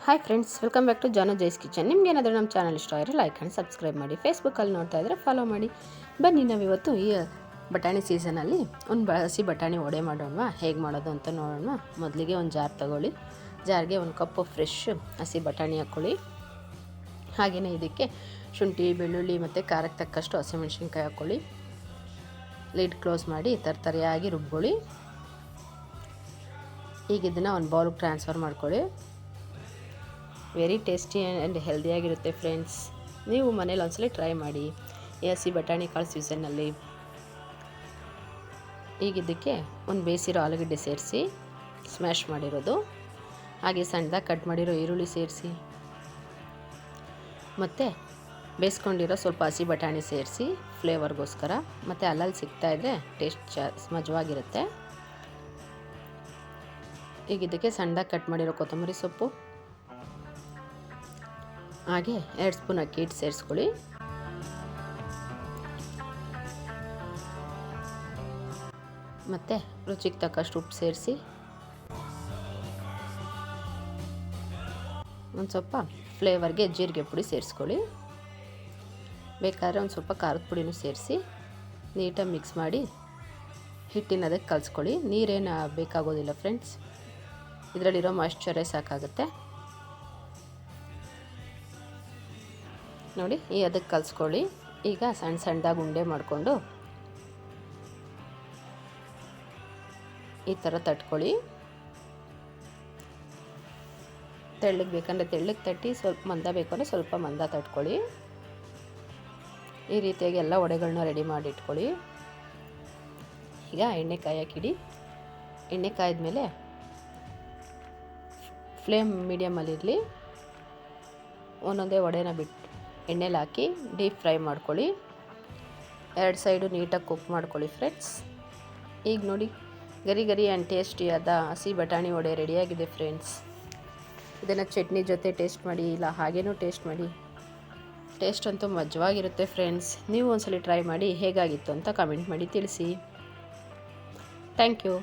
Hi friends, welcome back to Janu Jai's kitchen. ನಿಮ್ಗೆ ಏನಾದರೂ ನಮ್ಮ ಚಾನಲ್ ಇಷ್ಟ ಆದರೆ ಲೈಕ್ ಆ್ಯಂಡ್ ಸಬ್ಸ್ಕ್ರೈಬ್ ಮಾಡಿ. ಫೇಸ್ಬುಕ್ಕಲ್ಲಿ ನೋಡ್ತಾ ಇದ್ದರೆ ಫಾಲೋ ಮಾಡಿ. ಬನ್ನಿ, ನಾವಿವತ್ತು ಈ ಬಟಾಣಿ ಸೀಸನಲ್ಲಿ ಒಂದು ಹಸಿ ಬಟಾಣಿ ವಡೆ ಮಾಡೋಣ. ಹೇಗೆ ಮಾಡೋದು ಅಂತ ನೋಡೋಣ. ಮೊದಲಿಗೆ ಒಂದು ಜಾರ್ ತೊಗೊಳ್ಳಿ. ಜಾರ್ಗೆ ಒಂದು ಕಪ್ಪು ಫ್ರೆಶ್ ಹಸಿ ಬಟಾಣಿ ಹಾಕ್ಕೊಳ್ಳಿ. ಹಾಗೆಯೇ ಇದಕ್ಕೆ ಶುಂಠಿ, ಬೆಳ್ಳುಳ್ಳಿ ಮತ್ತು ಖಾರಕ್ಕೆ ತಕ್ಕಷ್ಟು ಹಸಿಮೆಣ್ಸಿನ್ಕಾಯಿ ಹಾಕ್ಕೊಳ್ಳಿ. ಲಿಡ್ ಕ್ಲೋಸ್ ಮಾಡಿ ತರತರಿಯಾಗಿ ರುಬ್ಕೊಳ್ಳಿ. ಈಗ ಇದನ್ನು ಒಂದು ಬೌಲ್ಗೆ ಟ್ರಾನ್ಸ್ಫರ್ ಮಾಡ್ಕೊಳ್ಳಿ. ವೆರಿ ಟೇಸ್ಟಿ ಆ್ಯಂಡ್ ಹೆಲ್ದಿಯಾಗಿರುತ್ತೆ ಫ್ರೆಂಡ್ಸ್. ನೀವು ಮನೇಲಿ ಒಂದ್ಸಲ ಟ್ರೈ ಮಾಡಿ ಈ ಹಸಿ ಬಟಾಣಿ ಕಾಳು ಸೀಸನ್ನಲ್ಲಿ. ಈಗ ಇದಕ್ಕೆ ಒಂದು ಬೇಯಿಸಿರೋ ಆಲೂಗಡ್ಡೆ ಸೇರಿಸಿ, ಸ್ಮ್ಯಾಶ್ ಮಾಡಿರೋದು, ಹಾಗೆ ಸಣ್ಣದಾಗಿ ಕಟ್ ಮಾಡಿರೋ ಈರುಳ್ಳಿ ಸೇರಿಸಿ, ಮತ್ತು ಬೇಯಿಸ್ಕೊಂಡಿರೋ ಸ್ವಲ್ಪ ಹಸಿ ಬಟಾಣಿ ಸೇರಿಸಿ ಫ್ಲೇವರ್ಗೋಸ್ಕರ. ಮತ್ತು ಅಲ್ಲಲ್ಲಿ ಸಿಗ್ತಾಯಿದ್ರೆ ಟೇಸ್ಟ್ ಮಜವಾಗಿರುತ್ತೆ. ಈಗ ಇದಕ್ಕೆ ಸಣ್ಣದಾಗಿ ಕಟ್ ಮಾಡಿರೋ ಕೊತ್ತಂಬರಿ ಸೊಪ್ಪು, ಹಾಗೆ 2 ಸ್ಪೂನ್ ಅಕ್ಕಿ ಹಿಟ್ಟು ಸೇರಿಸ್ಕೊಳ್ಳಿ. ಮತ್ತು ರುಚಿಗೆ ತಕ್ಕಷ್ಟು ಉಪ್ಪು ಸೇರಿಸಿ, ಒಂದು ಸ್ವಲ್ಪ ಫ್ಲೇವರ್ಗೆ ಜೀರಿಗೆ ಪುಡಿ ಸೇರಿಸ್ಕೊಳ್ಳಿ. ಬೇಕಾದರೆ ಒಂದು ಸ್ವಲ್ಪ ಖಾರದ ಪುಡಿನೂ ಸೇರಿಸಿ ನೀಟಾಗಿ ಮಿಕ್ಸ್ ಮಾಡಿ ಹಿಟ್ಟಿನದಕ್ಕೆ ಕಲಿಸ್ಕೊಳ್ಳಿ. ನೀರೇನು ಬೇಕಾಗೋದಿಲ್ಲ ಫ್ರೆಂಡ್ಸ್, ಇದರಲ್ಲಿರೋ ಮಾಯ್ಶ್ಚರೇ ಸಾಕಾಗುತ್ತೆ. ನೋಡಿ, ಈ ಅದಕ್ಕೆ ಕಲಿಸ್ಕೊಳ್ಳಿ. ಈಗ ಸಣ್ಣ ಸಣ್ಣದಾಗಿ ಉಂಡೆ ಮಾಡಿಕೊಂಡು ಈ ಥರ ತಟ್ಕೊಳ್ಳಿ. ತೆಳ್ಳಗೆ ಬೇಕಂದರೆ ತೆಳ್ಳಗೆ ತಟ್ಟಿ, ಸ್ವಲ್ಪ ಮಂದ ಬೇಕಂದರೆ ಸ್ವಲ್ಪ ಮಂದ ತಟ್ಕೊಳ್ಳಿ. ಈ ರೀತಿಯಾಗಿ ಎಲ್ಲ ವಡೆಗಳನ್ನ ರೆಡಿ ಮಾಡಿ ಇಟ್ಕೊಳ್ಳಿ. ಈಗ ಎಣ್ಣೆ ಕಾಯಕ್ಕಿಡಿ. ಎಣ್ಣೆ ಕಾಯ್ದ್ಮೇಲೆ ಫ್ಲೇಮ್ ಮೀಡಿಯಮಲ್ಲಿರಲಿ. ಒಂದೊಂದೇ ವಡೆನ ಬಿಟ್ಟು ಎಣ್ಣೆಲಿ ಹಾಕಿ ಡೀಪ್ ಫ್ರೈ ಮಾಡ್ಕೊಳ್ಳಿ. 2 ಸೈಡು ನೀಟಾಗಿ ಕುಕ್ ಮಾಡ್ಕೊಳ್ಳಿ ಫ್ರೆಂಡ್ಸ್. ಈಗ ನೋಡಿ, ಗರಿ ಗರಿ ಆ್ಯಂಡ್ ಟೇಸ್ಟಿಯಾದ ಹಸಿ ಬಟಾಣಿ ವಡೆ ರೆಡಿಯಾಗಿದೆ ಫ್ರೆಂಡ್ಸ್. ಇದನ್ನು ಚಟ್ನಿ ಜೊತೆ ಟೇಸ್ಟ್ ಮಾಡಿ, ಇಲ್ಲ ಹಾಗೇನೂ ಟೇಸ್ಟ್ ಮಾಡಿ. ಟೇಸ್ಟ್ ಅಂತೂ ಮಜವಾಗಿರುತ್ತೆ ಫ್ರೆಂಡ್ಸ್. ನೀವು ಒಂದ್ಸಲ ಟ್ರೈ ಮಾಡಿ ಹೇಗಾಗಿತ್ತು ಅಂತ ಕಮೆಂಟ್ ಮಾಡಿ ತಿಳಿಸಿ. Thank you.